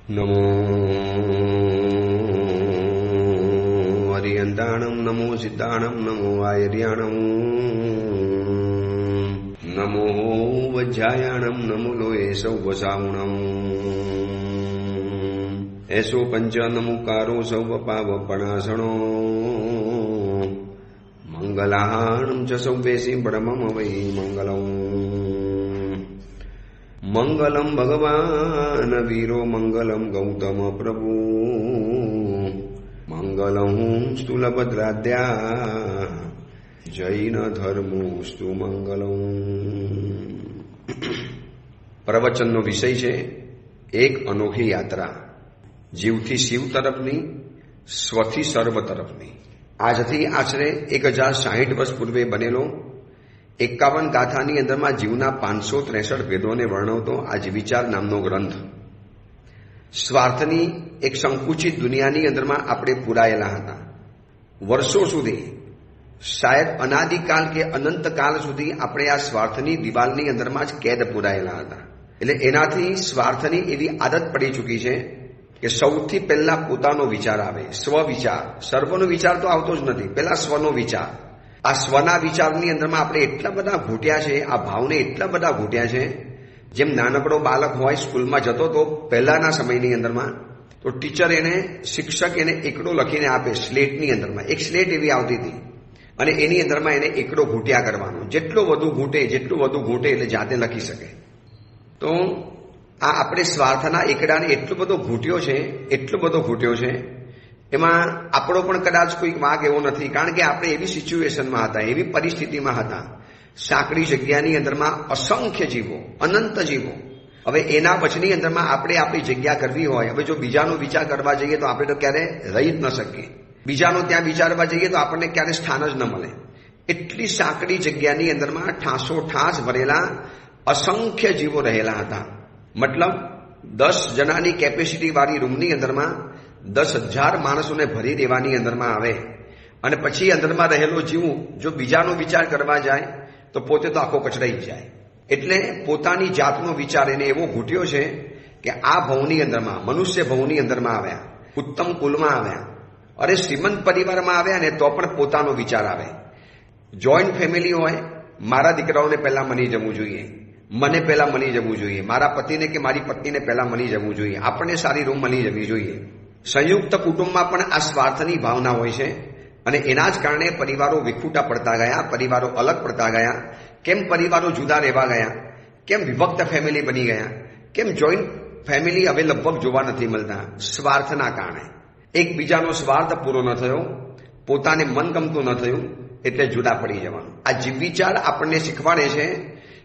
નમો હરિયંતાણમ, નમો સિદ્ધાણમ, નમો આયર્યાણમ, નમો વજ્જાયાણમ, નમો લોય સૌવસાવણમ, એસો પંચ નમુકારો સૌવ પાવપણાસણો, મંગલાહાણમ ચ સૌવેસી બ્રહ્મમ વૈ મંગલમ. મંગલમ ભગવાન વીરો, મંગલમ ગૌતમ પ્રભુ, મંગલમ સ્થૂલભદ્રાદ્યા, જૈન ધર્મોસ્તુ મંગલમ. પ્રવચનનો વિષય છે એક અનોખી યાત્રા, જીવથી શિવ તરફની, સ્વથી સર્વ તરફની. આજથી આશરે 1060 વર્ષ પૂર્વે બનેલો 51 ગાથાની અંદરમાં જીવના 563 ભેદોને વર્ણવતો આજ વિચાર નામનો ગ્રંથ. સ્વાર્થની એક સંકુચિત દુનિયાની અંદરમાં આપણે પુરાયેલા હતા. વર્ષો સુધી, શાયદ અનાદિકાલ કે અનંતકાલ સુધી આપણે આ સ્વાર્થની દિવાલની અંદરમાં જ કેદ પુરાયેલા હતા. એટલે એનાથી સ્વાર્થની એવી આદત પડી ચૂકી છે કે સૌથી પહેલા પોતાનો વિચાર આવે, સ્વવિચાર. સર્વનો વિચાર તો આવતો જ નથી, પહેલા સ્વનો વિચાર. આ સ્વના વિચારની અંદરમાં આપણે એટલા બધા ઘૂંટ્યા છે, આ ભાવને એટલા બધા ઘૂંટ્યા છે. જેમ નાનકડો બાળક હોય, સ્કૂલમાં જતો તો પહેલાના સમયની અંદરમાં તો ટીચર શિક્ષક એને એકડો લખીને આપે સ્લેટની અંદરમાં. એક સ્લેટ એવી આવતી હતી અને એની અંદરમાં એને એકડો ઘૂંટ્યા કરવાનો. જેટલો વધુ ઘૂંટે એટલે જાતે લખી શકે. તો આ આપણે સ્વાર્થના એકડાને એટલો બધો ઘૂંટ્યો છે, એમાં આપણો પણ કદાચ કોઈક વાંક એવો નથી. કારણ કે આપણે એવી સિચ્યુએશનમાં હતા, એવી પરિસ્થિતિમાં હતા, સાંકડી જગ્યાની અંદરમાં અસંખ્ય જીવો, અનંત જીવો. હવે એના વચની અંદરમાં આપણે આપણી જગ્યા કરવી હોય, હવે જો બીજાનો વિચાર કરવા જઈએ તો આપણે તો ક્યારે રહી જ ન શકીએ. બીજાનો ત્યાં વિચારવા જઈએ તો આપણને ક્યારે સ્થાન જ ન મળે. એટલી સાંકડી જગ્યાની અંદરમાં ઠાસો-ઠાસ ભરેલા અસંખ્ય જીવો રહેલા હતા. મતલબ 10 જણાની કેપેસિટી વાળી રૂમની અંદરમાં 10,000 માણસોને ભરી દેવાની અંદરમાં આવે અને પછી અંદરમાં રહેલો જીવ જો બીજાનો વિચાર કરવા જાય તો પોતે તો આખો કચડાઈ જાય. એટલે પોતાની જાતનો વિચાર એને એવો ઘૂંટ્યો છે કે આ ભવની અંદરમાં, મનુષ્ય ભવની અંદરમાં આવ્યા, ઉત્તમ કુલમાં આવ્યા, અરે શ્રીમંત પરિવારમાં આવ્યા ને તો પણ પોતાનો વિચાર આવે. જોઈન્ટ ફેમિલી હોય, મારા દીકરાઓને પહેલા મળી જવું જોઈએ, મને પહેલા મળી જવું જોઈએ, મારા પતિને કે મારી પત્નીને પહેલા મળી જવું જોઈએ, આપણને સારી રૂમ મળી જવી જોઈએ. સંયુક્ત કુટુંબમાં પણ આ સ્વાર્થની ભાવના હોય છે અને એના જ કારણે પરિવારો વિખૂટા પડતા ગયા, પરિવારો અલગ પડતા ગયા. કેમ પરિવારો જુદા રહેવા ગયા? કેમ વિભક્ત ફેમિલી બની ગયા? કેમ જોઈન્ટ ફેમિલી હવે લગભગ જોવા નથી મળતા? સ્વાર્થના કારણે. એકબીજાનો સ્વાર્થ પૂરો ન થયો, પોતાને મન ગમતું ન થયું એટલે જુદા પડી જવાનું. આ જીવ વિચાર આપણને શીખવાડે છે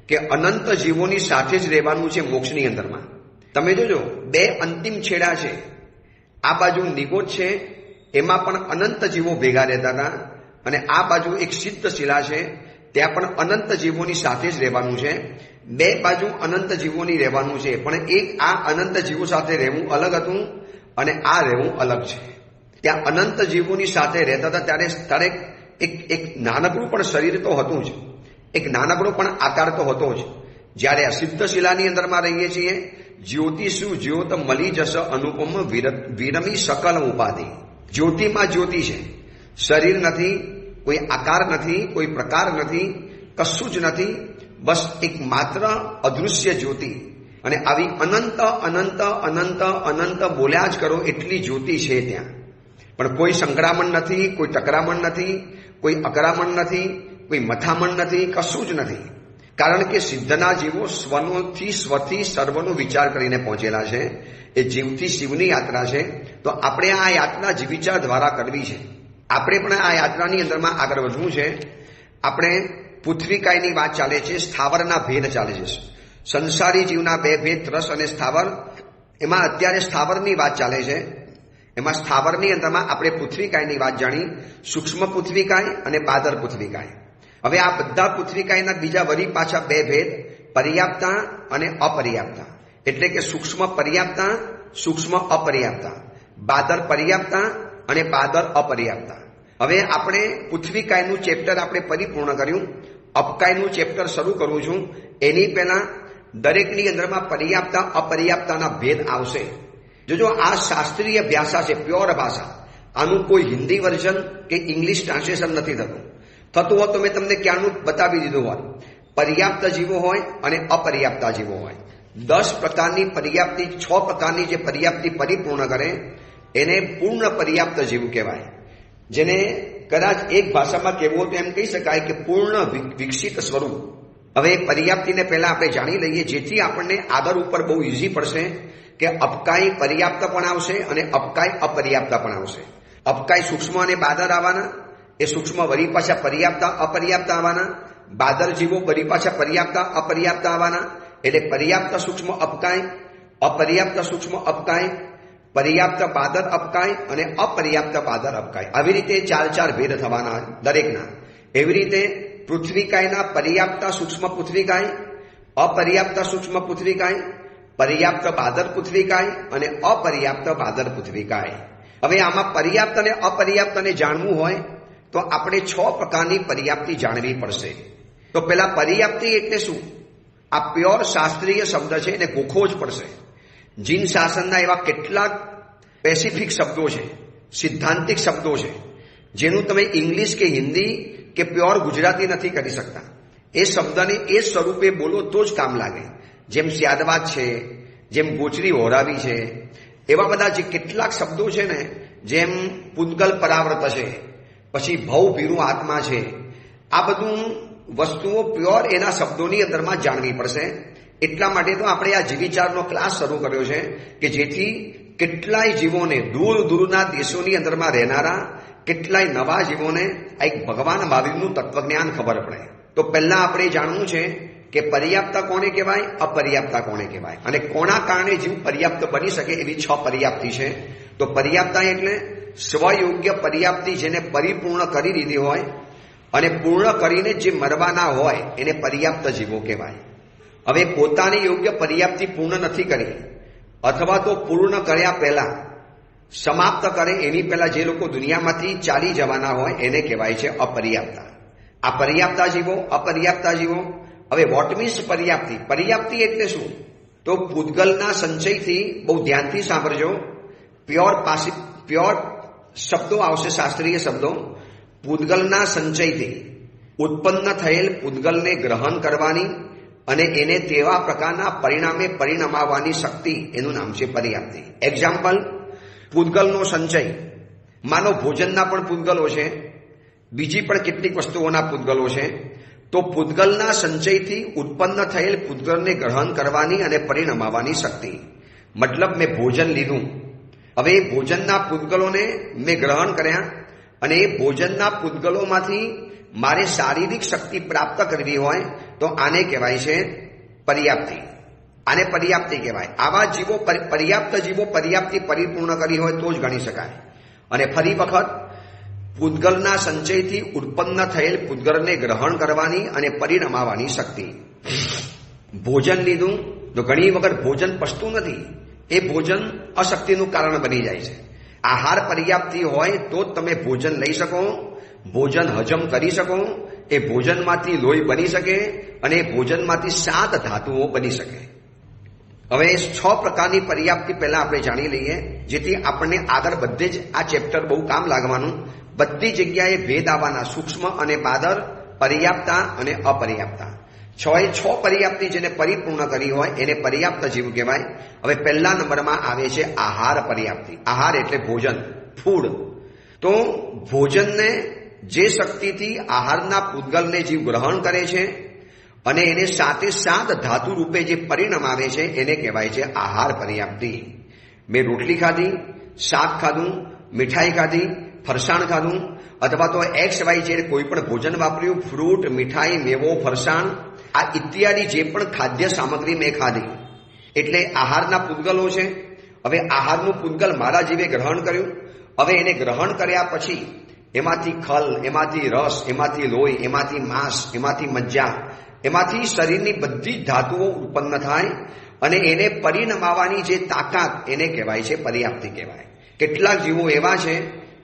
કે અનંત જીવોની સાથે જ રહેવાનું છે મોક્ષની અંદરમાં. તમે જોજો, 2 અંતિમ છેડા છે. આ બાજુ નિગોદ છે, એમાં પણ અનંત જીવો ભેગા રહેતા હતા અને આ બાજુ એક સિદ્ધ શિલા છે, ત્યાં પણ અનંત જીવોની સાથે જ રહેવાનું છે. 2 બાજુ અનંત જીવોની રહેવાનું છે, પણ એક આ અનંત જીવો સાથે રહેવું અલગ હતું અને આ રહેવું અલગ છે. ત્યાં અનંત જીવોની સાથે રહેતા હતા ત્યારે એક નાનકડું પણ શરીર તો હતું જ, એક નાનકડો પણ આકાર તો હતો જ. જ્યારે આ સિદ્ધ શિલાની અંદરમાં રહીએ છીએ, જ્યોતિષુ જ્યોત મળી જશ અનુપમ વિરમી સકલ ઉપાધિ. જ્યોતિમાં જ્યોતિ છે, શરીર નથી, કોઈ આકાર નથી, કોઈ પ્રકાર નથી, કશું જ નથી, બસ એક માત્ર અદૃશ્ય જ્યોતિ. અને આવી અનંત અનંત અનંત અનંત બોલ્યા જ કરો એટલી જ્યોતિ છે ત્યાં. પણ કોઈ સંક્રામણ નથી, કોઈ ટકરામણ નથી, કોઈ અકરામણ નથી, કોઈ મથામણ નથી, કશું જ નથી. કારણ કે સિદ્ધના જીવો સ્વથી સર્વનો વિચાર કરીને પહોંચેલા છે. એ જીવથી શિવની યાત્રા છે. તો આપણે આ યાત્રા જીવ વિચાર દ્વારા કરવી છે. આપણે પણ આ યાત્રાની અંદરમાં આગળ વધવું છે. આપણે પૃથ્વીકાયની વાત ચાલે છે, સ્થાવરના ભેદ ચાલે છે. સંસારી જીવના 2 ભેદ, ત્રસ અને સ્થાવર. એમાં અત્યારે સ્થાવરની વાત ચાલે છે. એમાં સ્થાવરની અંદરમાં આપણે પૃથ્વીકાયની વાત જાણી, સૂક્ષ્મ પૃથ્વીકાય અને બાદર પૃથ્વીકાય. હવે આ બધા પૃથ્વીકાયના બીજા વળી પાછા 2 ભેદ, પર્યાપ્તા અને અપર્યાપ્તા. એટલે કે સૂક્ષ્મ પર્યાપ્તા, સૂક્ષ્મ અપર્યાપ્તા, બાદર પર્યાપ્તા અને બાદર અપર્યાપ્તા. હવે આપણે પૃથ્વીકાયનું ચેપ્ટર આપણે પરિપૂર્ણ કર્યું. અપકાયનું ચેપ્ટર શરૂ કરું છું. એની પહેલા દરેકની અંદરમાં પર્યાપ્તા અપર્યાપ્તાના ભેદ આવશે. જો આ શાસ્ત્રીય ભાષા છે, પ્યોર ભાષા. આનું કોઈ હિન્દી વર્ઝન કે ઇંગ્લિશ ટ્રાન્સલેશન નથી થતું હોય તો મેં તમને ક્યાંનું બતાવી દીધું હોય. પર્યાપ્ત જીવો હોય અને અપર્યાપ્ત જીવો હોય. 10 પ્રકારની પર્યાપ્તિ, 6 પ્રકારની જે પર્યાપ્તિ પરિપૂર્ણ કરે એને પૂર્ણ પર્યાપ્ત જીવ કહેવાય. જેને કદાચ એક ભાષામાં કહેવું તો એમ કહી શકાય કે પૂર્ણ વિકસિત સ્વરૂપ. હવે પર્યાપ્તિને પહેલા આપણે જાણી લઈએ, જેથી આપણને આગળ ઉપર બહુ ઇઝી પડશે કે અપકાય પર્યાપ્ત પણ આવશે અને અપકાય અપર્યાપ્ત પણ આવશે. અપકાય સૂક્ષ્મ અને બાદર આવવાના, એ સૂક્ષ્મ વળી પાછા પર્યાપ્ત અપર્યાપ્ત આવવાના, બાદર જીવો વળી પાછા પર્યાપ્ત અપર્યાપ્ત આવવાના. એટલે પર્યાપ્ત સૂક્ષ્મ અપકાય, અપર્યાપ્ત સૂક્ષ્મ અપકાય, પર્યાપ્ત બાદર અપકાય અને અપર્યાપ્ત બાદર અપકાય. આવી રીતે 4 ભેદ થવાના દરેકના. એવી રીતે પૃથ્વીકાયના પર્યાપ્ત સૂક્ષ્મ પૃથ્વીકાય, અપર્યાપ્ત સૂક્ષ્મ પૃથ્વીકાય, પર્યાપ્ત બાદર પૃથ્વીકાય અને અપર્યાપ્ત બાદર પૃથ્વીકાય. હવે આમાં પર્યાપ્ત અને અપર્યાપ્તને જાણવું હોય તો આપણે 6 પ્રકારની પર્યાપ્તિ જાણવી પડશે. તો પેલા પર્યાપ્તિ એટલે શું? આ પ્યોર શાસ્ત્રીય શબ્દ છે, એને ગોખવો જ પડશે. જીન શાસનના એવા કેટલાક સ્પેસિફિક શબ્દો છે, સિદ્ધાંતિક શબ્દો છે, જેનું તમે ઇંગ્લિશ કે હિન્દી કે પ્યોર ગુજરાતી નથી કરી શકતા. એ શબ્દને એ સ્વરૂપે બોલો તો જ કામ લાગે. જેમ સ્યાદવાદ છે, જેમ ગોચરી હોરાવી છે, એવા બધા જે કેટલાક શબ્દો છે ને, જેમ પૂદગલ પરાવર્ત છે, પછી ભવ ભીરું આત્મા છે, આ બધું વસ્તુઓ પ્યોર એના શબ્દોની અંદરમાં જાણવી પડશે. એટલા માટે તો આપણે આ જીવિચારનો ક્લાસ શરૂ કર્યો છે કે જેથી કેટલાય જીવોને, દૂર દૂરના દેશોની અંદરમાં રહેનારા કેટલાય નવા જીવોને આ એક ભગવાન મહાવીરનું તત્વજ્ઞાન ખબર પડે. તો પહેલા આપણે જાણવું છે કે પર્યાપ્ત કોને કહેવાય, અપર્યાપ્ત કોને કહેવાય, અને કોના કારણે જીવ પર્યાપ્ત બની શકે એવી 6 પર્યાપ્તિ છે. તો પર્યાપ્તા એટલે સ્વયોગ્ય પર્યાપ્તિ, જેને પરિપૂર્ણ કરી દીધી હોય અને પૂર્ણ કરીને જે મરવાના હોય એને પર્યાપ્ત જીવો કહેવાય. હવે પોતાની યોગ્ય પર્યાપ્તિ પૂર્ણ નથી કરી અથવા તો પૂર્ણ કર્યા પહેલા સમાપ્ત કરે એની પહેલા જે લોકો દુનિયામાંથી ચાલી જવાના હોય એને કહેવાય છે અપર્યાપ્તા. આ પર્યાપ્તા જીવો, અપર્યાપ્તા જીવો. હવે વોટ મીન્સ પર્યાપ્તિ? પર્યાપ્તિ એટલે શું? તો પૂદગલના સંચયથી, બહુ ધ્યાનથી સાંભળજો, પ્યોર શબ્દો આવશે, શાસ્ત્રીય શબ્દો. પૂદગલના સંચયથી ઉત્પન્ન થયેલ પૂદગલને ગ્રહણ કરવાની અને એને તેવા પ્રકારના પરિણામે પરિણમાવવાની શક્તિ, એનું નામ છે પર્યાપ્તિ. એક્ઝામ્પલ, પૂદગલનો સંચય. માનો ભોજનના પણ પૂદગલો છે, બીજી પણ કેટલીક વસ્તુઓના પૂદગલો છે. તો પૂદગલના સંચયથી ઉત્પન્ન થયેલ પૂદગલને ગ્રહણ કરવાની અને પરિણમાવવાની શક્તિ. મતલબ મેં ભોજન લીધું, હવે એ ભોજનના પૂદગલોને મેં ગ્રહણ કર્યા અને એ ભોજનના પૂદગલોમાંથી મારે શારીરિક શક્તિ પ્રાપ્ત કરવી હોય તો આને કહેવાય છે પર્યાપ્તિ. આને પર્યાપ્તિ કહેવાય. આવા જીવો, પર્યાપ્ત જીવો પર્યાપ્તિ પરિપૂર્ણ કરી હોય તો જ ગણી શકાય. અને ફરી વખત, પૂદગલના સંચયથી ઉત્પન્ન થયેલ પૂદગલને ગ્રહણ કરવાની અને પરિણમાવાની શક્તિ. ભોજન લીધું તો ઘણી વખત ભોજન પચતું નથી, એ ભોજન અશક્તિનું કારણ બની જાય છે. આહાર પર્યાપ્તિ હોય તો જ તમે ભોજન લઈ શકો, ભોજન હજમ કરી શકો, એ ભોજનમાંથી લોહી બની શકે અને એ ભોજનમાંથી 7 ધાતુઓ બની શકે. હવે 6 પ્રકારની પર્યાપ્તિ પહેલા આપણે જાણી લઈએ, જેથી આપણને આગળ બધે જ આ ચેપ્ટર બહુ કામ લાગવાનું. બધી જગ્યાએ ભેદ આવવાના, સૂક્ષ્મ અને બાદર, પર્યાપ્તા અને અપર્યાપ્તા. 6 પર્યાપ્તિ જેને પરિપૂર્ણ કરી હોય એને પર્યાપ્ત જીવ કહેવાય. હવે પહેલા નંબરમાં આવે છે આહાર પર્યાપ્તિ. આહાર એટલે ભોજન, ફૂડ. તો ભોજનને જે શક્તિથી આહારના પૂદગલને જીવ ગ્રહણ કરે છે અને એને 7 ધાતુ રૂપે જે પરિણામ આવે છે એને કહેવાય છે આહાર પર્યાપ્તિ. મેં રોટલી ખાધી, શાક ખાધું, મીઠાઈ ખાધી, ફરસાણ ખાધું, અથવા તો XY કોઈ પણ ભોજન વાપર્યું, ફ્રૂટ, મીઠાઈ, મેવો, ફરસાણ, આ ઇત્યાદિ જે પણ ખાદ્ય સામગ્રી મેં ખાધી, એટલે આહારના પૂદગલો છે. હવે આહારનું પૂદગલ મારા જીવે ગ્રહણ કર્યું. હવે એને ગ્રહણ કર્યા પછી એમાંથી ખલ, એમાંથી રસ, એમાંથી લોહી, એમાંથી માંસ, એમાંથી મજ્જા, એમાંથી શરીરની બધી ધાતુઓ ઉત્પન્ન થાય અને એને પરિણમાવાની જે તાકાત એને કહેવાય છે પર્યાપ્તિ કહેવાય. કેટલાક જીવો એવા છે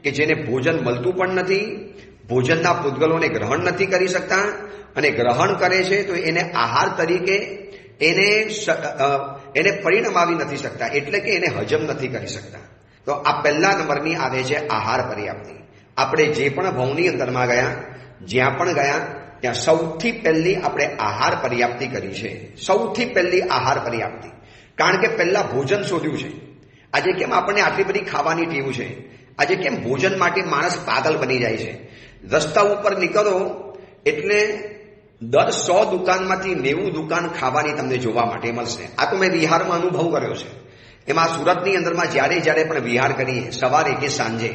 કે જેને ભોજન મળતું પણ નથી, ભોજનના પૂદગલોને ગ્રહણ નથી કરી શકતા, અને ગ્રહણ કરે છે તો એને આહાર તરીકે એને પરિણમાવી નથી શકતા, એટલે કે એને હજમ નથી કરી શકતા. તો આ પહેલા નંબરની આવે છે આહાર પર્યાપ્તિ. આપણે જે પણ ભવની અંદરમાં ગયા, જ્યાં પણ ગયા, ત્યાં સૌથી પહેલી આપણે આહાર પર્યાપ્તિ કરી છે. સૌથી પહેલી આહાર પર્યાપ્તિ. કારણ કે પહેલા ભોજન શોધ્યું છે. આજે કેમ આપણને આટલી બધી ખાવાની ટેવ છે? આજે કેમ ભોજન માટે માણસ પાગલ બની જાય છે? રસ્તા ઉપર નીકળો એટલે દર 100 દુકાનમાંથી 90 દુકાન ખાવાની તમને જોવા માટે મળશે. આ તો મેં વિહારમાં અનુભવ કર્યો છે. એમાં સુરતની અંદરમાં જ્યારે પણ વિહાર કરીએ, સવારે કે સાંજે,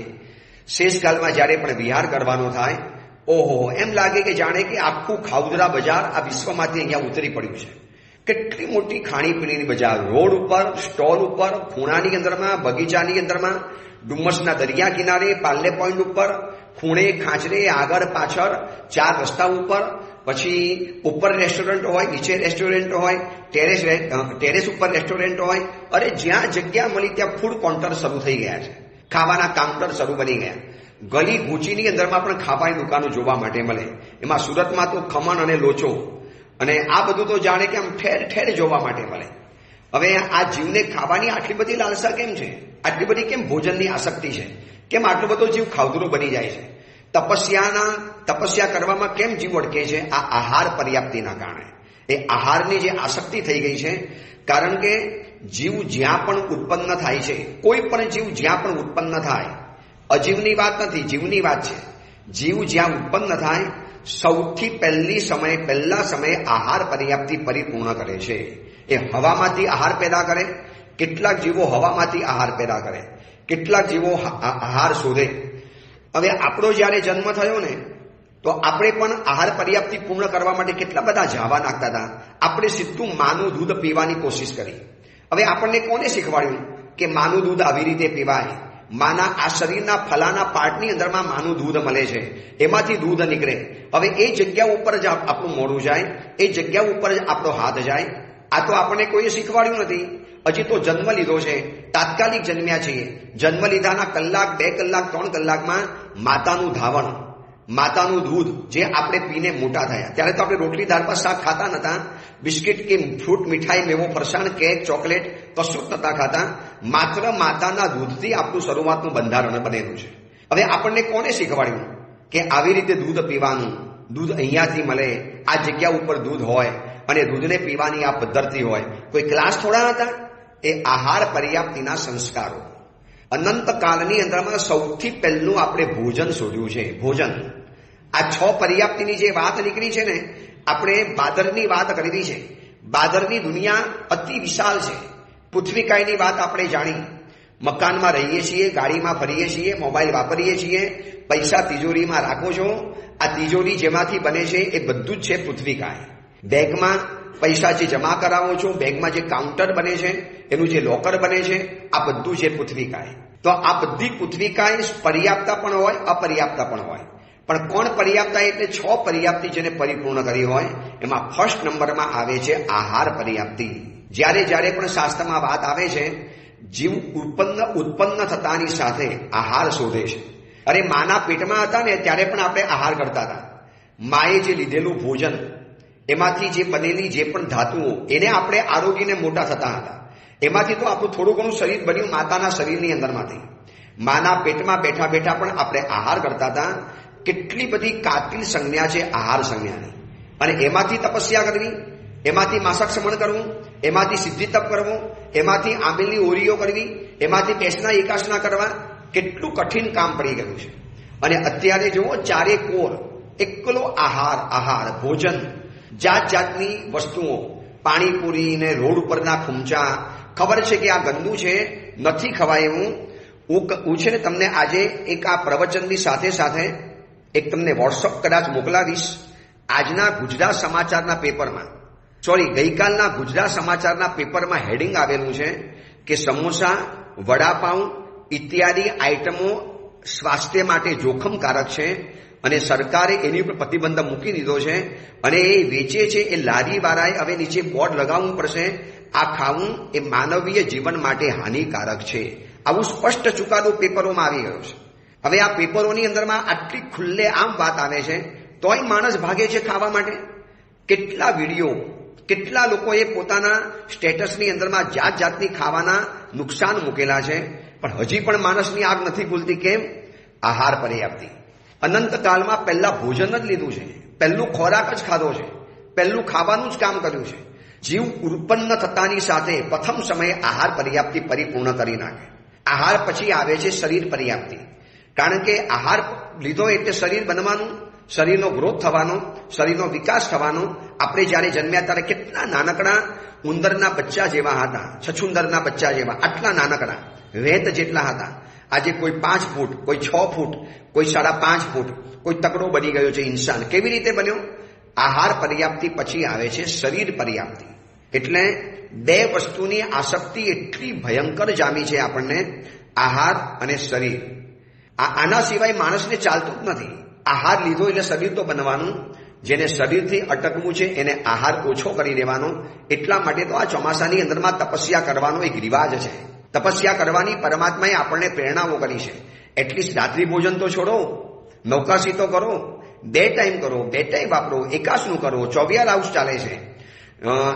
શેષકાલમાં જ્યારે પણ વિહાર કરવાનો થાય, ઓહો, એમ લાગે કે જાણે કે આખું ખાઉદરા બજાર આ વિશ્વમાંથી અહીંયા ઉતરી પડ્યું છે. કેટલી મોટી ખાણીપીણીની બજાર, રોડ ઉપર, સ્ટોલ ઉપર, ખૂણાની અંદરમાં, બગીચાની અંદરમાં, ડુમ્મસના દરિયા કિનારે, પાર્લે પોઈન્ટ ઉપર, ખૂણે ખાંચરે, આગળ પાછળ, 4 રસ્તા ઉપર, પછી ઉપર રેસ્ટોરન્ટ હોય, નીચે રેસ્ટોરન્ટ હોય, ટેરેસ ઉપર રેસ્ટોરન્ટ હોય. અરે જ્યાં જગ્યા મળી ત્યાં ફૂડ કાઉન્ટર શરૂ થઈ ગયા છે, ખાવાના કાઉન્ટર શરૂ બની ગયા. ગલી ગૂંચીની અંદરમાં પણ ખાવાની દુકાનો જોવા માટે મળે. એમાં સુરતમાં તો ખમણ અને લોચો અને આ બધું તો જાણે કે આમ ઠેર ઠેર જોવા માટે મળે. હવે આ જીવને ખાવાની આટલી બધી લાલસા કેમ છે? આટલી બધી કેમ ભોજનની આસક્તિ છે? કેમ આટલો બધો જીવ ખાઉદરો બની જાય છે? તપસ્યા કરવામાં કેમ જીવ અટકે છે? આ આહાર પર્યાપ્તિના કારણે. એ આહારની જે આસક્તિ થઈ ગઈ છે, કારણ કે જીવ જ્યાં પણ ઉત્પન્ન થાય છે, કોઈ પણ જીવ જ્યાં પણ ઉત્પન્ન થાય, અજીવની વાત નથી, જીવની વાત છે. જીવ જ્યાં ઉત્પન્ન થાય, સૌથી પહેલા સમયે આહાર પર્યાપ્તિ પરિપૂર્ણ કરે છે. એ હવામાંથી આહાર પેદા કરે. કેટલાક જીવો હવામાંથી આહાર પેદા કરે, કેટલાક જીવો આહાર શોધે. હવે આપણો જ્યારે જન્મ થયો ને, તો આપણે પણ આહાર પર્યાપ્તિ પૂર્ણ કરવા માટે કેટલા બધા ઝાવા નાખતા હતા. આપણે સીધું માનું દૂધ પીવાની કોશિશ કરી. હવે આપણને કોને શીખવાડ્યું કે માનું દૂધ આવી રીતે પીવાય? માના આ શરીરના ફલાના પાર્ટની અંદરમાં માનું દૂધ મળે છે, એમાંથી દૂધ નીકળે. હવે એ જગ્યા ઉપર જ આપણું મોઢું જાય, એ જગ્યા ઉપર જ આપણો હાથ જાય. આ તો આપણને કોઈએ શીખવાડ્યું નથી. હજી તો જન્મ લીધો છે, તાત્કાલિક જન્મ્યા છીએ. જન્મ લીધાના કલાક, 2 કલાક, 3 કલાકમાં માતાનું ધાવણ, માતાનું દૂધ જે આપણે પીને મોટા થયા. ત્યારે તો આપણે રોટલી દાળ ભાત શાક ખાતા નતા, બિસ્કિટ કે ફ્રૂટ, મીઠાઈ, મેવો, ફરસાણ, કેક, ચોકલેટ કશું જ નતા ખાતા. માત્ર માતાના દૂધથી આપણું શરૂઆતનું બંધારણ બનેલું છે. હવે આપણને કોને શીખવાડ્યું કે આવી રીતે દૂધ પીવાનું? દૂધ અહીંયાથી મળે, આ જગ્યા ઉપર દૂધ હોય અને દૂધને પીવાની આ પદ્ધતિ હોય. કોઈ ક્લાસ થોડા હતા? એ આહાર પર્યાપ્તિના સંસ્કારો. અનંત કાળની અંદરમાં સૌથી પહેલું આપણે ભોજન શોધ્યું છે. ભોજન. આ 6 પર્યાપ્તિની જે વાત નીકળી છે ને, આપણે બાદરની વાત કરી છે. બાદરની દુનિયા અતિ વિશાળ છે. પૃથ્વીકાયની વાત આપણે જાણી. મકાનમાં રહીએ છીએ, ગાડીમાં ફરીએ છીએ, મોબાઈલ વાપરીએ છીએ, પૈસા તિજોરીમાં રાખો છો. આ તિજોરી જેમાંથી બને છે એ બધું જ છે પૃથ્વીકાય. બેગમાં પૈસા જે જમા કરાવો છો, બેગમાં જે કાઉન્ટર બને છે, એનું જે લોકર બને છે, આ બધું છે પૃથ્વીકાય. તો આ બધી પૃથ્વીકાય પર્યાપ્તા પણ હોય, અપર્યાપ્તા પણ હોય. પણ કોણ પર્યાપ્તા? એટલે 6 પર્યાપ્તિ જેને પરિપૂર્ણ કરી હોય, એમાં ફર્સ્ટ નંબરમાં આવે છે આહાર પર્યાપ્તિ. જ્યારે પણ શાસ્ત્રમાં વાત આવે છે, જીવ ઉત્પન્ન થતાની સાથે આહાર શોધે છે. અરે માના પેટમાં હતા ને ત્યારે પણ આપણે આહાર કરતા હતા. માએ જે લીધેલું ભોજન, એમાંથી જે બનેલી જે પણ ધાતુઓ, એને આપણે આરોગીને મોટા થતા હતા. એમાંથી તો આપણું થોડું ઘણું શરીર બન્યું માતાના શરીરની અંદરમાંથી. માના પેટમાં બેઠા બેઠા પણ આપણે આહાર કરતા હતા. કેટલી બધી કાતિલ સંજ્ઞા છે આહાર સંજ્ઞાની. અને એમાંથી તપસ્યા કરવી, એમાંથી માસક સમણ કરવું, એમાંથી સિદ્ધિ તપ કરવું, એમાંથી આંબેલની ઓરીઓ કરવી, એમાંથી પેસના એકાસના કરવા, કેટલું કઠિન કામ પડી ગયું છે. અને અત્યારે જુઓ, 4 કોર એકલો આહાર ભોજન, જાત જાતની વસ્તુઓ, પાણીપુરી ને રોડ ઉપરના ખુમચા. ખબર છે કે આ ગંદુ છે, નથી ખવાય એવું. હું છે ને તમને આજે એક આ પ્રવચનની સાથે એક તમને વોટ્સઅપ કદાચ મોકલાવીશ. આજના ગુજરાત સમાચારના પેપરમાં, ગઈકાલના ગુજરાત સમાચારના પેપરમાં હેડિંગ આવેલું છે કે સમોસા, વડાપાઉં ઇત્યાદિ આઇટમો સ્વાસ્થ્ય માટે જોખમકારક છે અને સરકારે એની ઉપર પ્રતિબંધ મૂકી દીધો છે. અને એ વેચે છે એ લારીવાળાએ હવે નીચે બોર્ડ લગાવવું પડશે, આ ખાવું એ માનવીય જીવન માટે હાનિકારક છે. આવું સ્પષ્ટ ચુકાદો પેપરોમાં આવી ગયો છે. હવે આ પેપરોની અંદરમાં આટલી ખુલ્લે આમ વાત આવે છે, તોય માણસ ભાગે છે ખાવા માટે. કેટલા વિડીયો કેટલા લોકોએ પોતાના સ્ટેટસની અંદરમાં જાત જાતની ખાવાના નુકસાન મૂકેલા છે, પણ હજી પણ માણસની આગ નથી ખુલતી. કેમ? આહાર પર્યાપ્તિ. અનંતકાળમાં પહેલા ભોજન જ લીધું છે, પહેલું ખોરાક જ ખાધો છે, પહેલું ખાવાનું જ કામ કર્યું છે. જીવ ઉત્પન્ન થતાની સાથે પ્રથમ સમયે આહાર પર્યાપ્તિ પરિપૂર્ણ કરી નાખે. આહાર પછી આવે છે શરીર પર્યાપ્તિ. કારણ કે આહાર લીધો એટલે શરીર બનવાનું, શરીરનો ગ્રોથ થવાનો, શરીરનો વિકાસ થવાનો. આપણે જ્યારે જન્મ્યા ત્યારે કેટલા નાનકડા ઉંદરના બચ્ચા જેવા હતા, છછુંદરના બચ્ચા જેવા, આટલા નાનકડા વેત જેટલા હતા. આજે કોઈ 5 ફૂટ, કોઈ 6 ફૂટ, કોઈ 5.5 ફૂટ, કોઈ તકડો બની ગયો છે ઇન્સાન. કેવી રીતે બન્યો? આહાર પર્યાપ્તિ પછી આવે છે શરીર પર્યાપ્તિ. એટલે બે વસ્તુની આસક્તિ એટલી ભયંકર જામી છે આપણને, આહાર અને શરીર. આના સિવાય માણસને ચાલતું જ નથી. આહાર લીધો એટલે શરીર તો બનવાનું, જેને શરીરથી અટકવું છે એને આહાર ઓછો કરી દેવાનો. એટલા માટે તો આ ચોમાસાની અંદરમાં તપસ્યા કરવાનો એક રિવાજ છે. તપસ્યા કરવાની પરમાત્માએ આપણને પ્રેરણાઓ કરી છે. એટલીસ્ટ રાત્રિ ભોજન તો છોડો, નૌકાશી તો કરો, 2 ટાઈમ કરો, 2 ટાઈમ વાપરો, એકાસનું કરો, 24 હાઉસ ચાલે છે.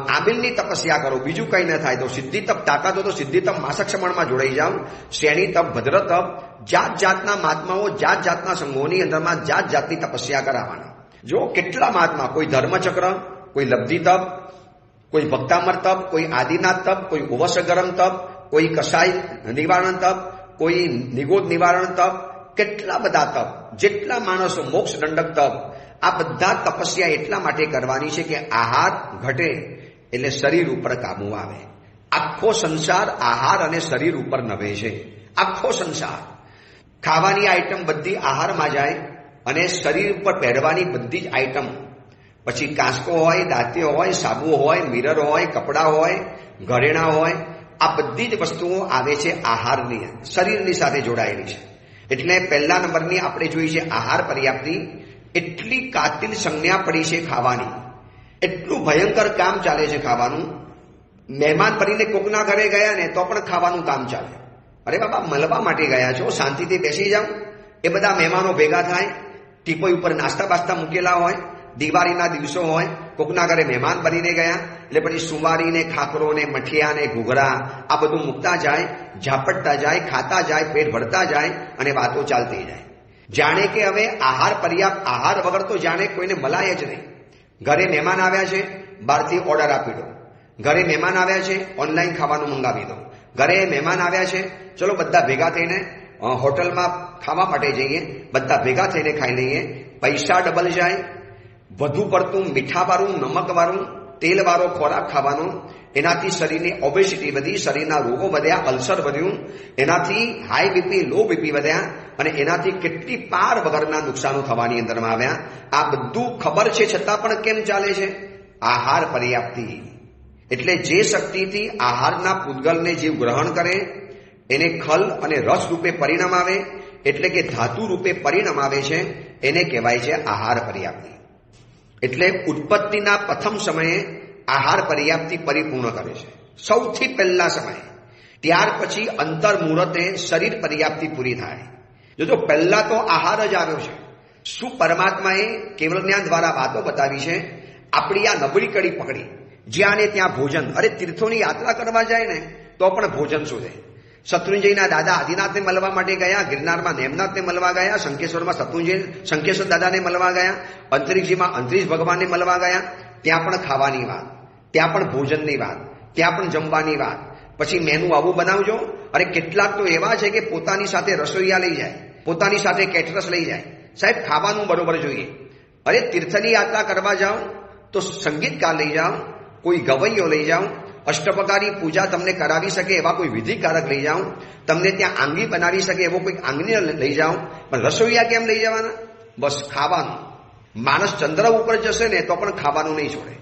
આબિલની તપસ્યા કરો, બીજું કંઈ ન થાય તો સિદ્ધિ તપ તાકાતો તો સિદ્ધિ તપ માસક સમણમાં જોડાઈ જાઓ. શ્રેણી તપ, ભદ્ર તપ, જાત જાતના મહાત્માઓ જાત જાતના સંઘોની અંદરમાં જાત જાતની તપસ્યા કરાવવાના. જો કેટલા મહાત્મા, કોઈ ધર્મચક્ર, કોઈ લબ્ધિ તપ, કોઈ ભક્તામર તપ, કોઈ આદિનાથ તપ, કોઈ ઓવસગરમ તપ, કોઈ કસાય નિવારણ તપ, કોઈ નિગોદ નિવારણ તપ, કેટલા બધા તપ, જેટલા માણસો મોક્ષ દંડક તપ, આ બધા તપસ્યા એટલા માટે કરવાની છે કે આહાર ઘટે એટલે શરીર ઉપર કાબુ આવે. આખો સંસાર આહાર અને શરીર ઉપર નભે છે. આખો સંસાર ખાવાની આઈટમ બધી આહારમાં જાય અને શરીર ઉપર પહેરવાની બધી જ આઈટમ, પછી કાંસકો હોય, દાંતીઓ હોય, સાબુ હોય, મિરર હોય, કપડાં હોય, ઘરેણાં હોય, આ બધી જ વસ્તુઓ આવે છે આહારની, શરીરની સાથે જોડાયેલી છે. એટલે પહેલા નંબરની આપણે જોઈ છે આહાર પર્યાપ્તિ. એટલી કાતિલ સંજ્ઞા પડી છે ખાવાની, એટલું ભયંકર કામ ચાલે છે ખાવાનું. મહેમાન ભરીને કોકના ઘરે ગયા ને તો પણ ખાવાનું કામ ચાલે. અરે બાબા, મળવા માટે ગયા છો, શાંતિથી બેસી જાઓ. એ બધા મહેમાનો ભેગા થાય, ટીપોઈ ઉપર નાસ્તા બાસ્તા મૂકેલા હોય, દિવાળીના દિવસો હોય, કોકના ઘરે મહેમાન બનીને ગયા એટલે પછી સુવારીને, ખાખરોને, મઠિયાને, ઘૂઘરા આ બધું મૂકતા જાય, ઝાપટતા જાય, ખાતા જાય, પેટ ભરતા જાય અને વાતો ચાલતી જાય. જાણે કે હવે આહાર પર્યાપ્ત, આહાર વગર તો જાણે કોઈને મલાય જ નહીં. ઘરે મહેમાન આવ્યા છે, બહારથી ઓર્ડર આપી દો. ઘરે મહેમાન આવ્યા છે, ઓનલાઈન ખાવાનું મંગાવી દો. ઘરે મહેમાન આવ્યા છે, ચલો બધા ભેગા થઈને હોટલમાં ખાવા માટે જઈએ, બધા ભેગા થઈને ખાઈ લઈએ. પૈસા ડબલ જાય. વધુ પડતું મીઠાવાળું, નમકવાળું, તેલવાળો ખોરાક ખાવાનો, એનાથી શરીરની ઓબેસિટી વધી, શરીરના રોગો વધ્યા, અલ્સર વધ્યું, એનાથી હાઈ બીપી, લો બીપી વધ્યા અને એનાથી કેટલી પાર વગરના નુકસાનો થવાની અંદરમાં આવ્યા. આ બધું ખબર છે છતાં પણ કેમ ચાલે છે? આહાર પર્યાપ્તિ. એટલે જે શક્તિથી આહારના પૂતગલને જીવ ગ્રહણ કરે એને ખલ અને રસ રૂપે પરિણામ આવે, એટલે કે ધાતુ રૂપે પરિણામ આવે છે, એને કહેવાય છે આહાર પર્યાપ્તિ. એટલે ઉત્પત્તિના પ્રથમ સમયે આહાર પર્યાપ્તિ પરિપૂર્ણ કરે છે, સૌથી પહેલા સમયે. ત્યાર પછી અંતર મુહૂર્તે શરીર પર્યાપ્તિ પૂરી થાય. જો પહેલા તો આહાર જ આવ્યો છે. શું પરમાત્માએ કેવળ જ્ઞાન દ્વારા વાતો બતાવી છે? આપણી આ નબળી કડી પકડી, જ્યાં ને ત્યાં ભોજન. અરે તીર્થોની યાત્રા કરવા જાય ને તો પણ ભોજન શોધે. શત્રુંજયના દાદા આદિનાથને મળવા માટે ગયા, ગિરનારમાં નેમનાથને મળવા ગયા, શંકેશ્વરમાં શંકેશ્વર દાદાને મળવા ગયા, અંતરિક્ષજીમાં અંતરિક્ષ ભગવાનને મળવા ગયા. ત્યાં પણ ખાવાની વાત, ત્યાં પણ ભોજનની વાત, ત્યાં પણ જમવાની વાત. પછી મેનુ આવું બનાવજો. અરે કેટલાક તો એવા છે કે પોતાની સાથે રસોઈયા લઈ જાય, પોતાની સાથે કેટરસ લઈ જાય. સાહેબ, ખાવાનું બરોબર જોઈએ. અરે તીર્થની યાત્રા કરવા જાઓ તો સંગીતકાર લઈ જાઓ, કોઈ ગવૈયો લઈ જાઓ, અષ્ટપ્રકારી પૂજા તમને કરાવી શકે એવા કોઈ વિધિકારક લઈ જાઓ, તમને ત્યાં આંગી બનાવી શકે એવો કોઈ આંગણી લઈ જાઓ. પણ રસોઈયા કેમ લઈ જવાના? બસ ખાવાનું. માણસ ચંદ્ર ઉપર જશે ને તો પણ ખાવાનું નહીં છોડે.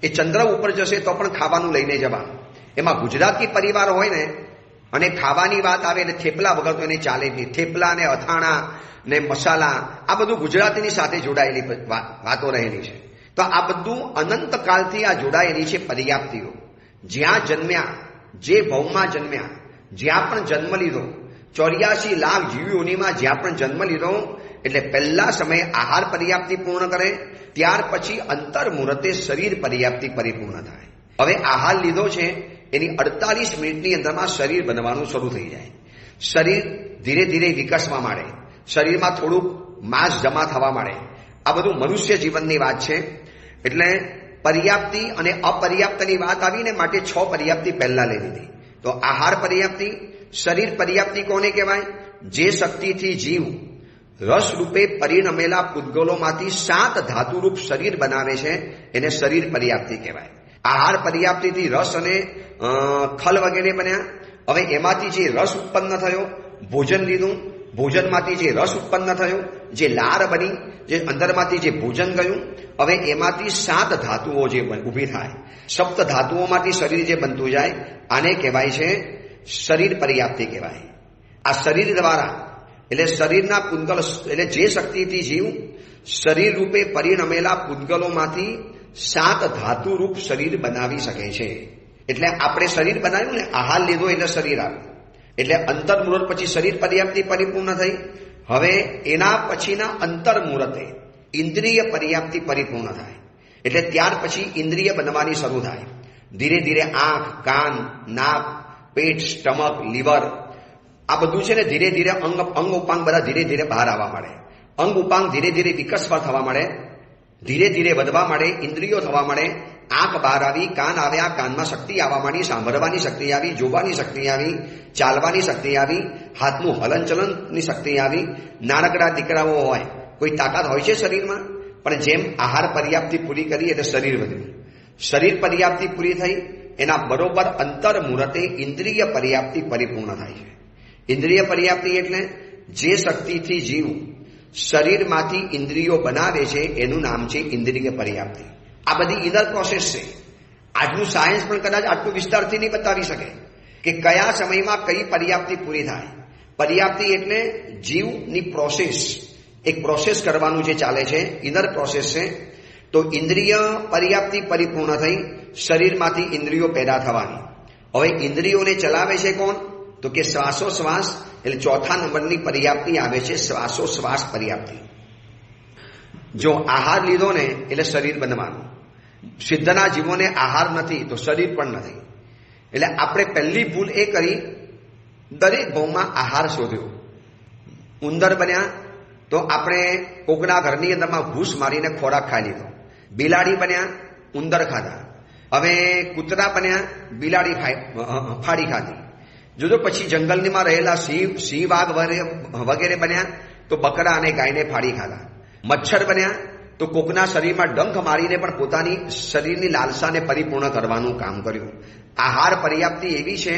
એ ચંદ્ર ઉપર જશે તો પણ ખાવાનું લઈને જવાનું. એમાં ગુજરાતી પરિવાર હોય ને અને ખાવાની વાત આવે એટલે થેપલા વગર તો એને ચાલે નહીં. થેપલા ને અથાણા ને મસાલા, આ બધું ગુજરાતીની સાથે જોડાયેલી વાતો રહેલી છે. તો આ બધું અનંતકાળથી આ જોડાયેલી છે પર્યાપ્તિઓ. જ્યાં જન્મ્યા, જે ભવમાં જન્મ્યા, જ્યાં પણ જન્મ લીધો, 84 લાખ જીવીઓનીમાં જ્યાં પણ જન્મ લીધો, એટલે પહેલા સમયે આહાર પર્યાપ્તિ પૂર્ણ કરે. ત્યાર પછી અંતર મુહૂર્તે શરીર પર્યાપ્તિ પરિપૂર્ણ થાય. હવે આહાર લીધો છે એની 48 મિનિટની અંદરમાં શરીર બનવાનું શરૂ થઈ જાય. શરીર ધીરે ધીરે વિકસવા માંડે, શરીરમાં થોડુંક માંસ જમા થવા માંડે. આ બધું મનુષ્ય જીવનની વાત છે. એટલે પર્યાપ્તિ અને અપર્યાપ્તની વાત આવીને માટે 6 પર્યાપ્તિ પહેલા લઈ લીધી. તો આહાર પર્યાપ્તિ, શરીર પર્યાપ્તિ કોને કહેવાય? જે શક્તિથી જીવ રસ રૂપે પરિણમેલા પૂતગલોમાંથી 7 ધાતુરૂપ શરીર બનાવે છે એને શરીર પર્યાપ્તિ કહેવાય. આહાર પર્યાપ્તિથી રસ અને ખલ વગેરે બન્યા. હવે એમાંથી જે રસ ઉત્પન્ન થયો, ભોજન લીધું, ભોજનમાંથી જે રસ ઉત્પન્ન થયો, જે લાર બની, જે અંદરમાંથી જે ભોજન ગયું, હવે એમાંથી 7 ધાતુઓ જે ઊભી થાય, સપ્ત ધાતુઓમાંથી શરીર જે બનતું જાય, આને કહેવાય છે શરીર પર્યાપ્તિ કહેવાય. આ શરીર દ્વારા એટલે શરીરના પૂતગલ એટલે જે શક્તિથી જીવ શરીર રૂપે પરિણમેલા પૂતગલોમાંથી 7 ધાતુ રૂપ શરીર બનાવી શકે છે. એટલે આપણે શરીર બનાવ્યું ને, આહાર લીધો એટલે શરીર આવ્યું. એટલે અંતર મુહૂર્ત પછી શરીર પર્યાપ્તિ પરિપૂર્ણ થઈ. હવે એના પછીના અંતર મુહૂર્તે ઇન્દ્રિય પર્યાપ્તિ પરિપૂર્ણ થાય. એટલે ત્યાર પછી ઇન્દ્રિય બનવાની શરૂ થાય. ધીરે ધીરે આંખ, કાન, નાક, પેટ, સ્ટમક, લીવર આ બધું છે ને ધીરે ધીરે અંગ ઉપાંગ બધા ધીરે ધીરે બહાર આવવા માંડે. અંગ ઉપાંગ ધીરે ધીરે વિકસવા થવા માંડે, ધીરે ધીરે વધવા માંડે, ઇન્દ્રિયો થવા માંડે. આંખ બહાર આવી, કાન આવ્યા, કાનમાં શક્તિ આવવા માંડી, સાંભળવાની શક્તિ આવી, જોવાની શક્તિ આવી, ચાલવાની શક્તિ આવી, હાથનું હલનચલનની શક્તિ આવી. નાનકડા દીકરાઓ હોય, કોઈ તાકાત હોય છે શરીરમાં, પણ જેમ આહાર પર્યાપ્તિ પૂરી કરી એટલે શરીર વધ્યું. શરીર પર્યાપ્તિ પૂરી થઈ એના બરોબર અંતર મુહૂર્તે ઇન્દ્રિય પર્યાપ્તિ પરિપૂર્ણ થાય છે. ઇન્દ્રિય પર્યાપ્તિ એટલે જે શક્તિથી જીવ શરીરમાંથી ઇન્દ્રિયો બનાવે છે એનું નામ છે ઇન્દ્રિય પર્યાપ્તિ. આ બધી ઇનર પ્રોસેસ છે. આજનું સાયન્સ પણ કદાચ આટલું વિસ્તારથી નહીં બતાવી શકે કે કયા સમયમાં કઈ પર્યાપ્તિ પૂરી થાય. પર્યાપ્તિ એટલે જીવની પ્રોસેસ, એક પ્રોસેસ કરવાનું જે ચાલે છે, ઇનર પ્રોસેસ છે. તો ઇન્દ્રિય પર્યાપ્તિ પરિપૂર્ણ થઈ શરીરમાંથી ઇન્દ્રિયો પેદા થવાની. હવે ઇન્દ્રિયોને ચલાવે છે કોણ? તો કે શ્વાસોશ્વાસ. એટલે ચોથા નંબરની પર્યાપ્તિ આવે છે શ્વાસોશ્વાસ પર્યાપ્તિ. જો આહાર લીધો ને એટલે શરીર બનવાનું. સિદ્ધના જીવોને આહાર નથી તો શરીર પણ નથી. એટલે આપણે પહેલી ભૂલ એ કરી, દરેક ભાવમાં આહાર શોધ્યો. ઉંદર બન્યા તો આપણે કોકના ઘરની અંદરમાં ઘૂસ મારીને ખોરાક ખાઈ લીધો. બિલાડી બન્યા, ઉંદર ખાધા. હવે કૂતરા બન્યા, બિલાડી ફાડી ખાધી. જોજો પછી જંગલમાં રહેલા સિંહ, વાઘ વગેરે બન્યા તો બકરા અને ગાયને ફાડી ખાધા. મચ્છર બન્યા તો કોકના શરીરમાં ડંખ મારીને પણ પોતાની શરીરની લાલસાને પરિપૂર્ણ કરવાનું કામ કર્યું. આહાર પર્યાપ્તિ એવી છે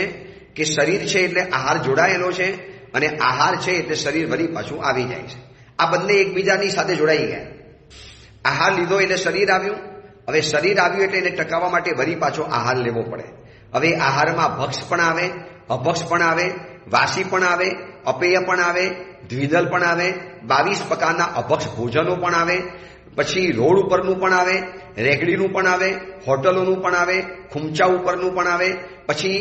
કે શરીર છે એટલે આહાર જોડાયેલો છે, અને આહાર છે એટલે શરીર વળી પાછું આવી જાય છે. આ બંને એકબીજાની સાથે જોડાઈ ગયા. આહાર લીધો એટલે શરીર આવ્યું. હવે શરીર આવ્યું એટલે એને ટકાવવા માટે વળી પાછો આહાર લેવો પડે. હવે આહારમાં ભક્ષ પણ આવે, અભક્ષ પણ આવે, વાસી પણ આવે, અપેય પણ આવે, દ્વિદલ પણ આવે, 22 પ્રકારના અભક્ષ ભોજનો પણ આવે. પછી રોડ ઉપરનું પણ આવે, રેકડીનું પણ આવે, હોટલોનું પણ આવે, ખુમચા ઉપરનું પણ આવે. પછી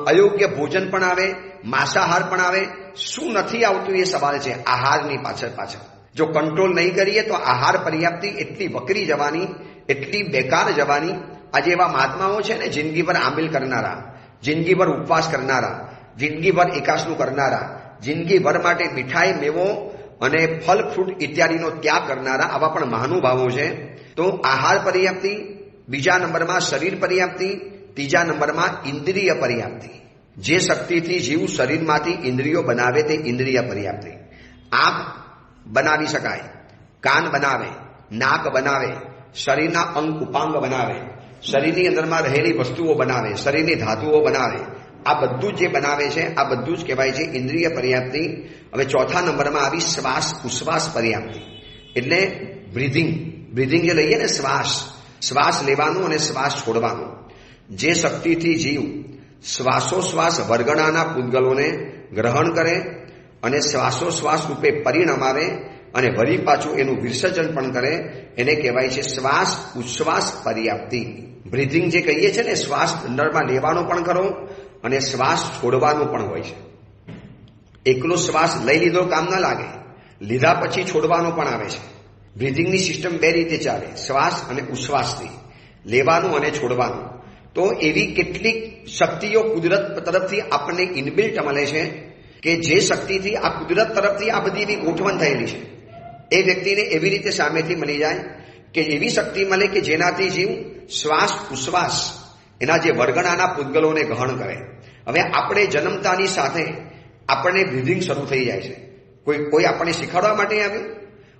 અયોગ્ય ભોજન પણ આવે, માંસાહાર પણ આવે. શું નથી આવતું એ સવાલ છે આહારની પાછળ. જો કંટ્રોલ નહીં કરીએ તો આહાર પર્યાપ્તિ એટલી વકરી જવાની, એટલી બેકાર જવાની. આજે એવા મહાત્માઓ છે ને, જિંદગીભર આંબિલ કરનારા, જિંદગીભર ઉપવાસ કરનારા, જિંદગીભર એકાસનું કરનારા, જિંદગીભર માટે મીઠાઈ, મેવો અને ફલ ફ્રૂટ ઇત્યાદિનો ત્યાગ કરનારા આવા પણ મહાનુભાવો છે. તો આહાર પર્યાપ્તિ, બીજા નંબરમાં શરીર પર્યાપ્તિ, ત્રીજા નંબરમાં ઇન્દ્રિય પર્યાપ્તિ. જે શક્તિથી જીવ શરીરમાંથી ઇન્દ્રિયો બનાવે તે ઇન્દ્રિય પર્યાપ્તિ. આંખ બનાવી શકાય, કાન બનાવે, નાક બનાવે, શરીરના અંગ ઉપાંગ બનાવે, શરીરની અંદરમાં રહેલી વસ્તુઓ બનાવે, શરીરની ધાતુઓ બનાવે. આ બધું જે બનાવે છે આ બધું જ કહેવાય છે ઇન્દ્રિય પર્યાપ્તિ. હવે ચોથા નંબરમાં આવી શ્વાસ ઉશ્વાસ પર્યાપ્તિ. એટલે બ્રીધિંગ જે લઈએ ને, શ્વાસ લેવાનું અને શ્વાસ છોડવાનું. જે શક્તિથી જીવ શ્વાસોશ્વાસ વર્ગણાના પૂતગલોને ગ્રહણ કરે અને શ્વાસોશ્વાસ રૂપે પરિણમાવે અને વળી પાછું એનું વિસર્જન પણ કરે, એને કહેવાય છે શ્વાસ ઉશ્વાસ પર્યાપ્તિ. બ્રીધિંગ જે કહીએ છીએ ને, શ્વાસ અંદરમાં લેવાનો પણ ખરો અને શ્વાસ છોડવાનો પણ હોય છે. એકલો શ્વાસ લઈ લીધો કામ ના લાગે, લીધા પછી છોડવાનો પણ આવે છે. બ્રિધિંગની સિસ્ટમ બે રીતે ચાલે, શ્વાસ અને ઉશ્વાસથી, લેવાનું અને છોડવાનું. તો એવી કેટલીક શક્તિઓ કુદરત તરફથી આપણને ઇનબિલ્ટ મળે છે કે જે શક્તિથી આ કુદરત તરફથી આ બધી એવી ગોઠવણ થયેલી છે. એ વ્યક્તિને એવી રીતે સામેથી મળી જાય કે એવી શક્તિ મળે કે જેનાથી જીવ શ્વાસ ઉશ્વાસ એના જે વર્ગણાના પૂતગલોને ગ્રહણ કરે. હવે આપણે જન્મતાની સાથે આપણને બ્રિધિંગ શરૂ થઈ જાય છે. કોઈ આપણને શીખવાડવા માટે આવ્યું,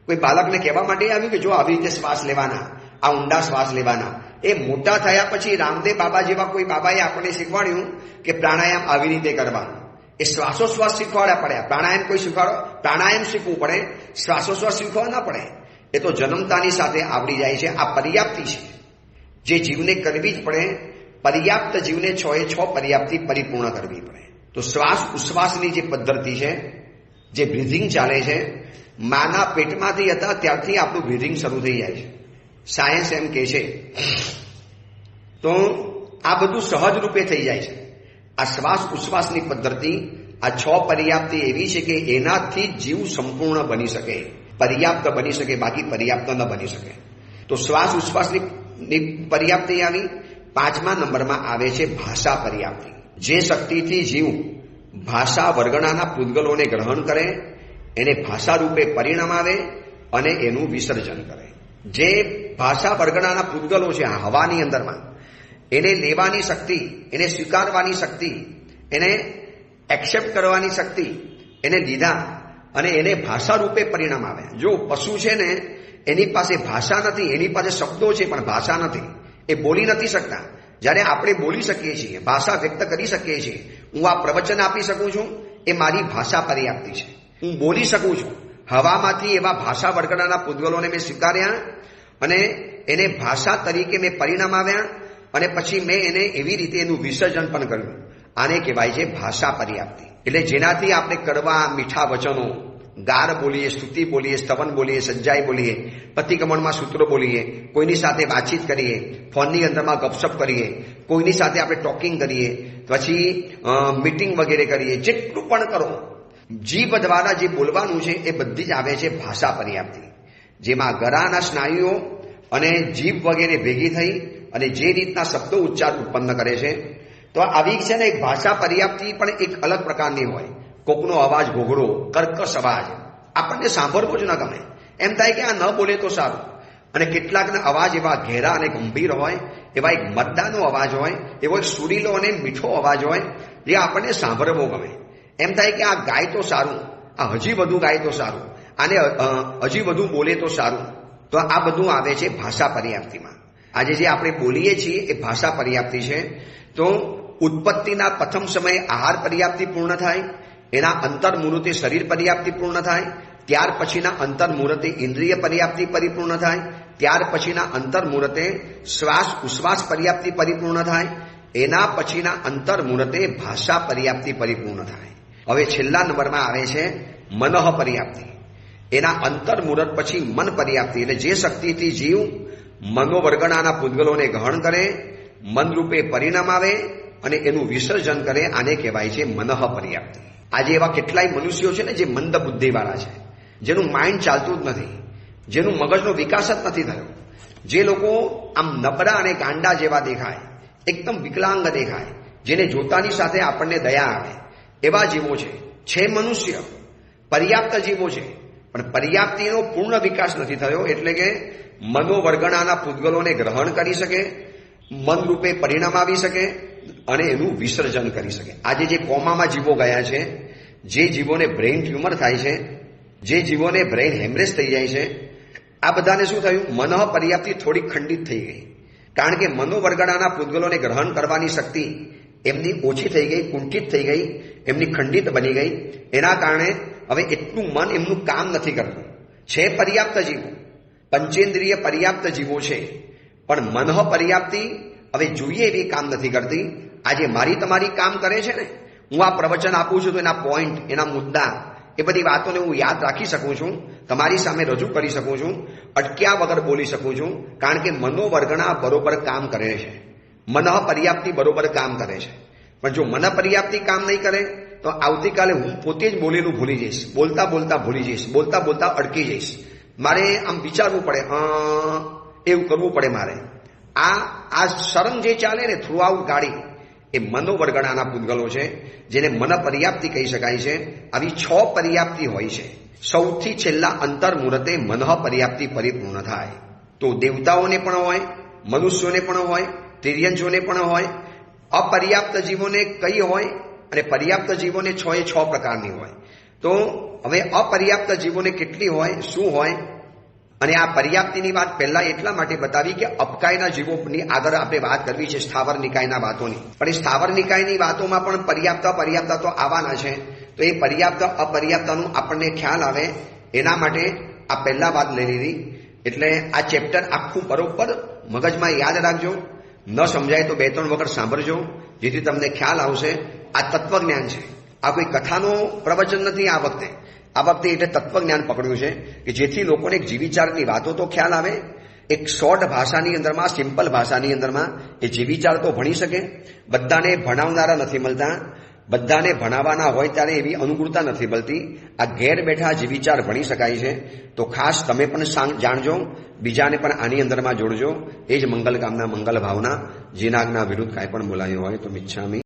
કોઈ બાળકને કહેવા માટે આવ્યું કે જો આવી રીતે શ્વાસ લેવાના, આ ઊંડા શ્વાસ લેવાના. એ મોટા થયા પછી રામદેવ બાબા જેવા કોઈ બાબાએ આપણને શીખવાડ્યું કે પ્રાણાયામ આવી રીતે કરવાનું. એ શ્વાસોશ્વાસ શીખવાડ્યા પડ્યા. પ્રાણાયામ કોઈ શીખવાડો, પ્રાણાયામ શીખવું પડે, શ્વાસોશ્વાસ શીખવા ના પડે. એ તો જન્મતાની સાથે આવડી જાય છે. આ પર્યાપ્તિ છે જે જીવને કરવી જ પડે. પર્યાપ્ત જીવને 6 પર્યાપ્તિ પરિપૂર્ણ કરવી પડે. તો શ્વાસ ઉશ્વાસની જે પદ્ધતિ છે, જે બ્રિધિંગ ચાલે છે, માના પેટમાંથી હતા ત્યારથી આપણું બ્રિધિંગ શરૂ થઈ જાય છે. સાયન્સ એમ કહે છે. તો આ બધું સહજ રૂપે થઈ જાય છે. આ શ્વાસ ઉશ્વાસની પદ્ધતિ, આ 6 પર્યાપ્તિ એવી છે કે એનાથી જીવ સંપૂર્ણ બની શકે, પર્યાપ્ત બની શકે, બાકી પર્યાપ્ત ન બની શકે. તો શ્વાસ ઉશ્વાસની પર્યાપ્તિ આવી. 5મા નંબરમાં આવે છે ભાષા પર્યાપ્તિ. જે શક્તિથી જીવ ભાષા વર્ગણાના પૂતગલોને ગ્રહણ કરે, એને ભાષા રૂપે પરિણામ આવે અને એનું વિસર્જન કરે. જે ભાષા વર્ગણાના પૂતગલો છે આ હવાની અંદરમાં, એને લેવાની શક્તિ, એને સ્વીકારવાની શક્તિ, એને એક્સેપ્ટ કરવાની શક્તિ, એને લીધા અને એને ભાષા રૂપે પરિણામ આવે. જો પશુ છે ને એની પાસે ભાષા નથી, એની પાસે શબ્દો છે પણ ભાષા નથી, એ બોલી નથી શકતા. જ્યારે આપણે બોલી શકીએ છીએ, ભાષા વ્યક્ત કરી શકીએ છીએ, હું આ પ્રવચન આપી શકું છું, એ મારી ભાષા પર્યાપ્તિ છે. હું બોલી શકું છું. હવામાંથી એવા ભાષા વર્ગણાના પૂતગલોને મેં સ્વીકાર્યા અને એને ભાષા તરીકે મેં પરિણામ આવ્યા અને પછી મેં એને એવી રીતે એનું વિસર્જન પણ કર્યું. આને કહેવાય છે ભાષા પર્યાપ્તિ. એટલે જેનાથી આપણે કડવા મીઠા વચનો, ગાર બોલીએ, સ્તુતિ બોલીએ, સ્તવન બોલીએ, સજ્જાઈ બોલીએ, પતિકમણમાં સૂત્રો બોલીએ, કોઈની સાથે વાતચીત કરીએ, ફોનની અંદરમાં ગપસપ કરીએ, કોઈની સાથે આપણે ટોકિંગ કરીએ, પછી મીટિંગ વગેરે કરીએ, જેટલું પણ કરો, જીભ દ્વારા જે બોલવાનું છે એ બધી જ આવે છે ભાષા પર્યાપ્તિ. જેમાં ગળાના સ્નાયુઓ અને જીભ વગેરે ભેગી થઈ અને જે રીતના શબ્દો ઉચ્ચાર ઉત્પન્ન કરે છે. તો આવી છે ને એક ભાષા પર્યાપ્તિ પણ એક અલગ પ્રકારની હોય. કોકનો અવાજ ઘોઘરો, કર્કશ અવાજ આપણને સાંભળવો જ ન ગમે, એમ થાય કે આ ન બોલે તો સારું. અને કેટલાકના અવાજ એવા ઘેરા અને ગંભીર હોય, એવા એક મદ્દાનો અવાજ હોય, એવો એક સુરીલો અને મીઠો અવાજ હોય જે આપણને સાંભળવો ગમે. એમ થાય કે આ ગાય તો સારું, આ હજી વધુ ગાય તો સારું, આને હજી વધુ બોલે તો સારું. તો આ બધું આવે છે ભાષા પર્યાપ્તિમાં. આજે જે આપણે બોલીએ છીએ એ ભાષા પર્યાપ્તિ છે. તો ઉત્પત્તિના પ્રથમ સમયે આહાર પર્યાપ્તિ પૂર્ણ થાય, એના અંતર મુહૂર્તે શરીર પર્યાપ્તિ પૂર્ણ થાય, ત્યાર પછીના અંતર મુહૂર્તે ઇન્દ્રિય પર્યાપ્તિ પરિપૂર્ણ થાય, ત્યાર પછીના અંતર મુહૂર્તે શ્વાસ ઉશ્વાસ પર્યાપ્તિ પરિપૂર્ણ થાય, એના પછીના અંતર મુહૂર્તે ભાષા પર્યાપ્તિ પરિપૂર્ણ થાય. હવે છેલ્લા નંબરમાં આવે છે મનઃ પર્યાપ્તિ. એના અંતર મુહૂર્ત પછી મન પર્યાપ્તિ. એટલે જે શક્તિથી જીવ મનોવર્ગણાના પૂતગલોને ગ્રહણ કરે, મન રૂપે પરિણામ આવે અને એનું વિસર્જન કરે, આને કહેવાય છે મનઃ પર્યાપ્તિ. આજે એવા કેટલાય મનુષ્યો છે ને જે મંદ બુદ્ધિવાળા છે, જેનું માઇન્ડ ચાલતું જ નથી, જેનું મગજનો વિકાસ જ નથી થયો, જે લોકો આમ નબળા અને ગાંડા જેવા દેખાય, એકદમ વિકલાંગ દેખાય, જેને જોતાની સાથે આપણને દયા આવે, એવા જીવો છે મનુષ્ય, પર્યાપ્ત જીવો છે, પણ પર્યાપ્તિનો પૂર્ણ વિકાસ નથી થયો. એટલે કે મનોવર્ગણાના પૂતગલોને ગ્રહણ કરી શકે, મન રૂપે પરિણામ આવી શકે અને એનું વિસર્જન કરી શકે. આજે જે કોમામાં જીવો ગયા છે, જે જીવોને બ્રેઇન ટ્યુમર થાય છે, જે જીવોને બ્રેઇન હેમરેજ થઈ જાય છે, આ બધાને શું થયું? મનઃ પર્યાપ્તિ થોડી ખંડિત થઈ ગઈ. કારણ કે મનોવર્ગણાના પૂતગલોને ગ્રહણ કરવાની શક્તિ એમની ઓછી થઈ ગઈ, કુંઠિત થઈ ગઈ, એમની ખંડિત બની ગઈ. એના કારણે હવે એટલું મન એમનું કામ નથી કરતું. છે પર્યાપ્ત જીવો, પંચેન્દ્રિય પર્યાપ્ત જીવો છે, પણ મનઃ પર્યાપ્તિ હવે જોઈએ એવી કામ નથી કરતી. આજે મારી તમારી કામ કરે છે ને, હું આ પ્રવચન આપું છું તો એના પોઈન્ટ, એના મુદ્દા, એ બધી વાતોને હું યાદ રાખી શકું છું, તમારી સામે રજૂ કરી શકું છું, અટક્યા વગર બોલી શકું છું, કારણ કે મનોવર્ગણા બરોબર કામ કરે છે, મનઃ પર્યાપ્તિ બરોબર કામ કરે છે. પણ જો મન પર્યાપ્તિ કામ નહીં કરે તો આવતીકાલે હું પોતે જ બોલેલું ભૂલી જઈશ, બોલતા બોલતા ભૂલી જઈશ, બોલતા બોલતા અટકી જઈશ. મારે આમ વિચારવું પડે, એવું કરવું પડે મારે. આ શરમ જે ચાલે ને થ્રુ આઉટ ગાડી, એ મનોવર્ગણાના પૂતગલો છે, જેને મન પર્યાપ્તિ કહી શકાય છે. આવી 6 પર્યાપ્તિ હોય છે. સૌથી છેલ્લા અંતર મુહૂર્તે મનઃ પર્યાપ્તિ પરિપૂર્ણ થાય. તો દેવતાઓને પણ હોય, મનુષ્યોને પણ હોય, તિર્યંશોને પણ હોય. અપર્યાપ્ત જીવોને કઈ હોય અને પર્યાપ્ત જીવોને 6 પ્રકારની હોય. તો હવે અપર્યાપ્ત જીવોને કેટલી હોય, શું હોય? અને આ પર્યાપ્તિની વાત પહેલા એટલા માટે બતાવી કે અપકાયના જીવોની આગળ આપણે વાત કરવી છે, સ્થાવર નિકાયના વાતોની. પણ એ સ્થાવર નિકાયની વાતોમાં પણ પર્યાપ્ત અપર્યાપ્ત તો આવવાના છે. તો એ પર્યાપ્ત અપર્યાપ્તનું આપણને ખ્યાલ આવે એના માટે આ પહેલા વાત લઈ લીધી. એટલે આ ચેપ્ટર આખું બરોબર મગજમાં યાદ રાખજો. ન સમજાય તો 2-3 વખત સાંભળજો, જેથી તમને ખ્યાલ આવશે. આ તત્વજ્ઞાન છે, આ કોઈ કથાનો પ્રવચન નથી. આ વખતે એટલે તત્વજ્ઞાન પકડ્યું છે કે જેથી લોકોને જીવિચારની વાતો તો ખ્યાલ આવે. એક શોર્ટ ભાષાની અંદરમાં, સિમ્પલ ભાષાની અંદરમાં એ જીવિચાર તો ભણી શકે. બધાને ભણાવનારા નથી મળતા, બધાને ભણાવવાના હોય ત્યારે એવી અનુકૂળતા નથી મળતી. આ ઘેર બેઠા જીવિચાર ભણી શકાય છે. તો ખાસ તમે પણ જાણજો, બીજાને પણ આની અંદરમાં જોડજો. એ જ મંગલ કામના, મંગલ ભાવના. જીનાગના વિરુદ્ધ કાંઈ પણ બોલાયું હોય તો મિચ્છામી.